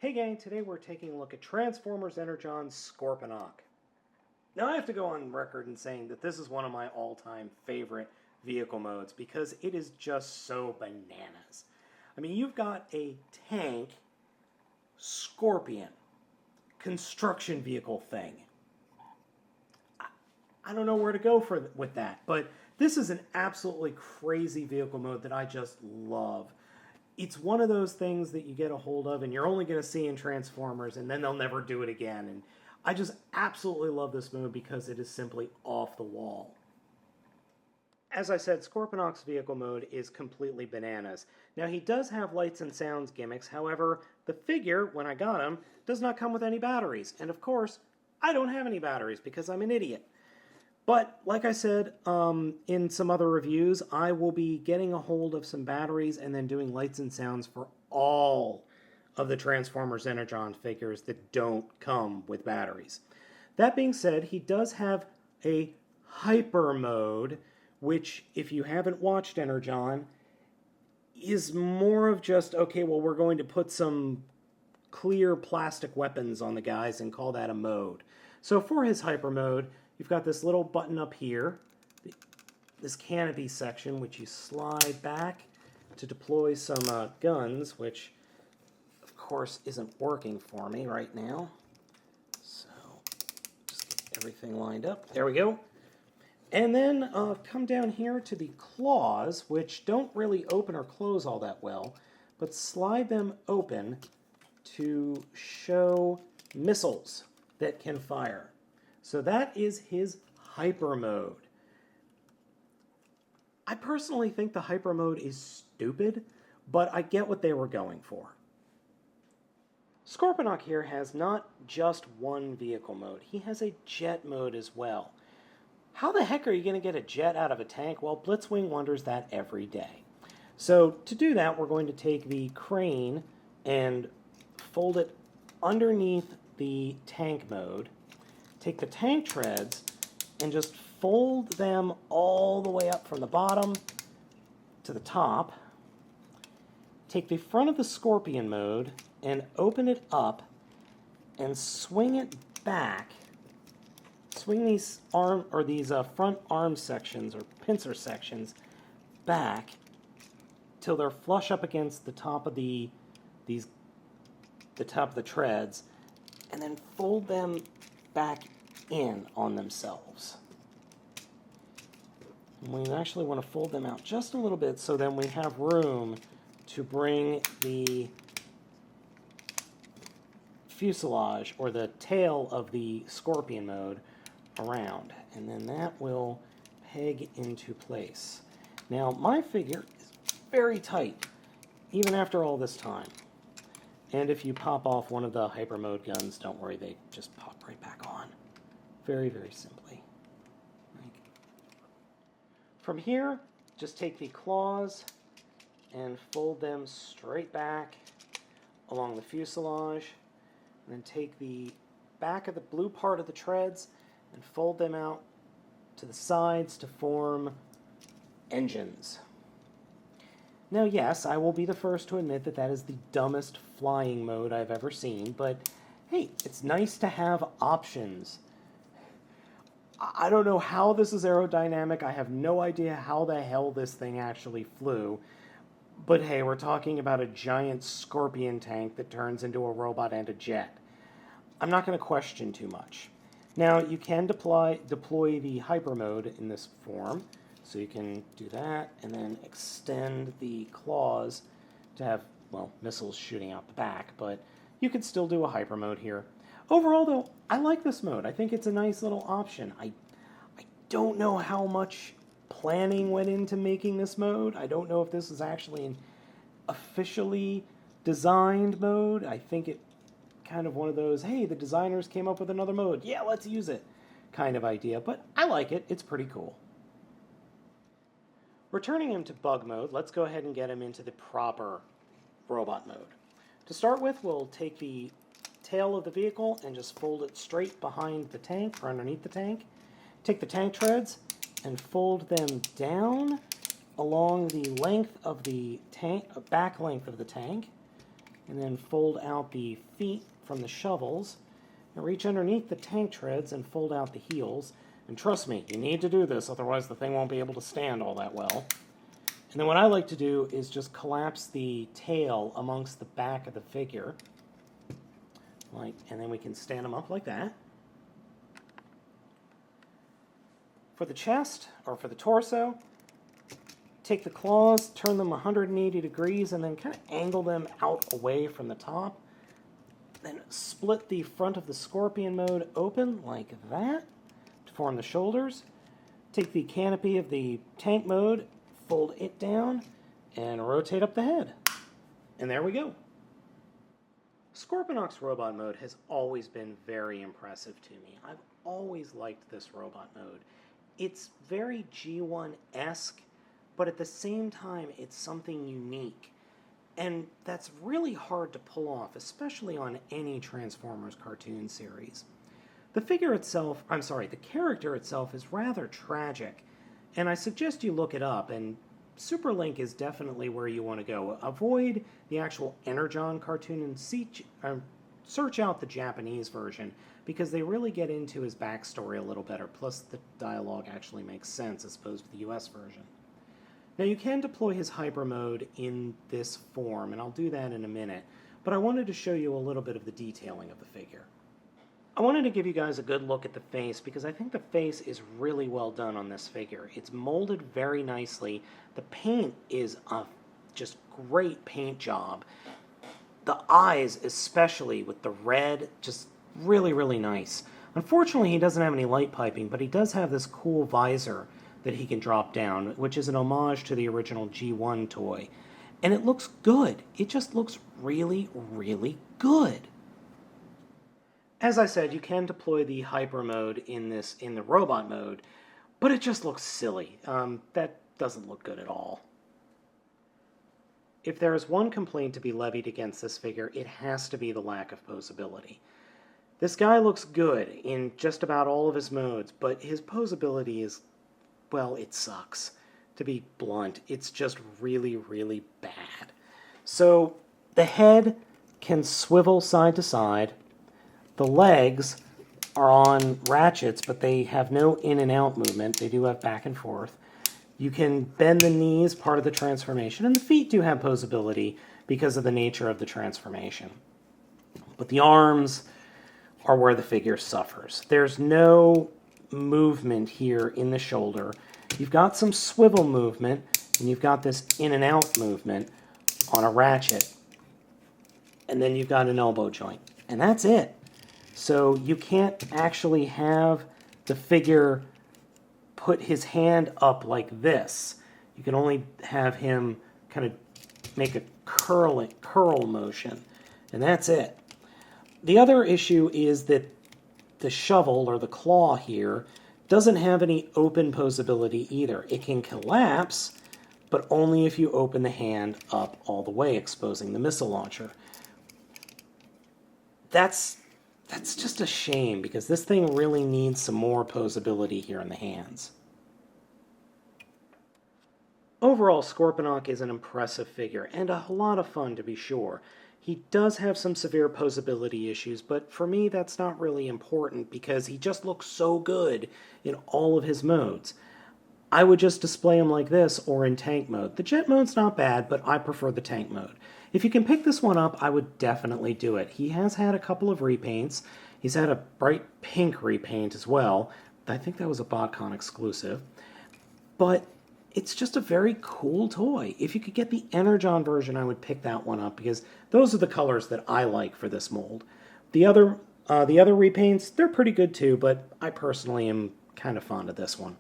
Hey gang, today we're taking a look at Transformers Energon Scorponok. Now I have to go on record in saying that this is one of my all-time favorite vehicle modes because it is just so bananas. I mean, you've got a tank, Scorpion, construction vehicle thing. I don't know where to go with that, but this is an absolutely crazy vehicle mode that I just love. It's one of those things that you get a hold of and you're only going to see in Transformers, and then they'll never do it again. And I just absolutely love this mode because it is simply off the wall. As I said, Scorponok's vehicle mode is completely bananas. Now, he does have lights and sounds gimmicks. However, the figure, when I got him, does not come with any batteries. And of course, I don't have any batteries because I'm an idiot. But, like I said in some other reviews, I will be getting a hold of some batteries and then doing lights and sounds for all of the Transformers Energon figures that don't come with batteries. That being said, he does have a hyper mode, which, if you haven't watched Energon, is more of just, okay, well, we're going to put some clear plastic weapons on the guys and call that a mode. So for his hyper mode, you've got this little button up here, this canopy section, which you slide back to deploy some guns, which, of course, isn't working for me right now. So, just get everything lined up. There we go. And then come down here to the claws, which don't really open or close all that well, but slide them open to show missiles that can fire. So that is his hyper mode. I personally think the hyper mode is stupid, but I get what they were going for. Scorponok here has not just one vehicle mode. He has a jet mode as well. How the heck are you going to get a jet out of a tank? Well, Blitzwing wonders that every day. So to do that, we're going to take the crane and fold it underneath the tank mode. Take the tank treads and just fold them all the way up from the bottom to the top. Take the front of the Scorpion mode and open it up and swing it back. Swing these front arm sections or pincer sections back till they're flush up against the top of the top of the treads, and then fold them back in on themselves. And we actually want to fold them out just a little bit so then we have room to bring the fuselage or the tail of the Scorpion mode around, and then that will peg into place. Now my figure is very tight even after all this time, and if you pop off one of the hyper mode guns, don't worry, they just pop right back on. Very, very simply. From here, just take the claws and fold them straight back along the fuselage, and then take the back of the blue part of the treads and fold them out to the sides to form engines. Now, yes, I will be the first to admit that that is the dumbest flying mode I've ever seen, but hey, it's nice to have options. I don't know how this is aerodynamic. I have no idea how the hell this thing actually flew. But hey, we're talking about a giant Scorpion tank that turns into a robot and a jet. I'm not going to question too much. Now, you can deploy the hyper mode in this form. So you can do that and then extend the claws to have, well, missiles shooting out the back. But you could still do a hyper mode here. Overall, though, I like this mode. I think it's a nice little option. I don't know how much planning went into making this mode. I don't know if this is actually an officially designed mode. I think it kind of one of those, hey, the designers came up with another mode. Yeah, let's use it kind of idea. But I like it. It's pretty cool. Returning him to bug mode, let's go ahead and get him into the proper robot mode. To start with, we'll take the tail of the vehicle and just fold it straight behind the tank or underneath the tank. Take the tank treads and fold them down along the length of the tank, back length of the tank, and then fold out the feet from the shovels, and reach underneath the tank treads and fold out the heels. And trust me, you need to do this, otherwise the thing won't be able to stand all that well. And then what I like to do is just collapse the tail amongst the back of the figure, and then we can stand them up like that. For the chest, or for the torso, take the claws, turn them 180 degrees, and then kind of angle them out away from the top. Then split the front of the scorpion mode open like that to form the shoulders. Take the canopy of the tank mode, fold it down, and rotate up the head. And there we go. Scorponok's robot mode has always been very impressive to me. I've always liked this robot mode. It's very G1-esque, but at the same time, it's something unique. And that's really hard to pull off, especially on any Transformers cartoon series. The character itself is rather tragic, and I suggest you look it up, and Super Link is definitely where you want to go. Avoid the actual Energon cartoon and search out the Japanese version, because they really get into his backstory a little better, plus the dialogue actually makes sense as opposed to the US version. Now you can deploy his hyper mode in this form, and I'll do that in a minute, but I wanted to show you a little bit of the detailing of the figure. I wanted to give you guys a good look at the face because I think the face is really well done on this figure. It's molded very nicely. The paint is a just great paint job. The eyes, especially with the red, just really, really nice. Unfortunately, he doesn't have any light piping, but he does have this cool visor that he can drop down, which is an homage to the original G1 toy. And it looks good. It just looks really, really good. As I said, you can deploy the hyper mode in the robot mode, but it just looks silly. That doesn't look good at all. If there is one complaint to be levied against this figure, it has to be the lack of posability. This guy looks good in just about all of his modes, but his posability is, well, it sucks. To be blunt, it's just really, really bad. So the head can swivel side to side. The legs are on ratchets, but they have no in and out movement. They do have back and forth. You can bend the knees, part of the transformation, and the feet do have posability because of the nature of the transformation. But the arms are where the figure suffers. There's no movement here in the shoulder. You've got some swivel movement, and you've got this in and out movement on a ratchet. And then you've got an elbow joint. And that's it. So you can't actually have the figure put his hand up like this. You can only have him kind of make a curl motion. And that's it. The other issue is that the shovel, or the claw here, doesn't have any open posability either. It can collapse, but only if you open the hand up all the way, exposing the missile launcher. That's just a shame, because this thing really needs some more posability here in the hands. Overall, Scorponok is an impressive figure, and a lot of fun to be sure. He does have some severe posability issues, but for me that's not really important because he just looks so good in all of his modes. I would just display him like this or in tank mode. The jet mode's not bad, but I prefer the tank mode. If you can pick this one up, I would definitely do it. He has had a couple of repaints. He's had a bright pink repaint as well. I think that was a BotCon exclusive. But it's just a very cool toy. If you could get the Energon version, I would pick that one up because those are the colors that I like for this mold. The other repaints, they're pretty good too, but I personally am kind of fond of this one.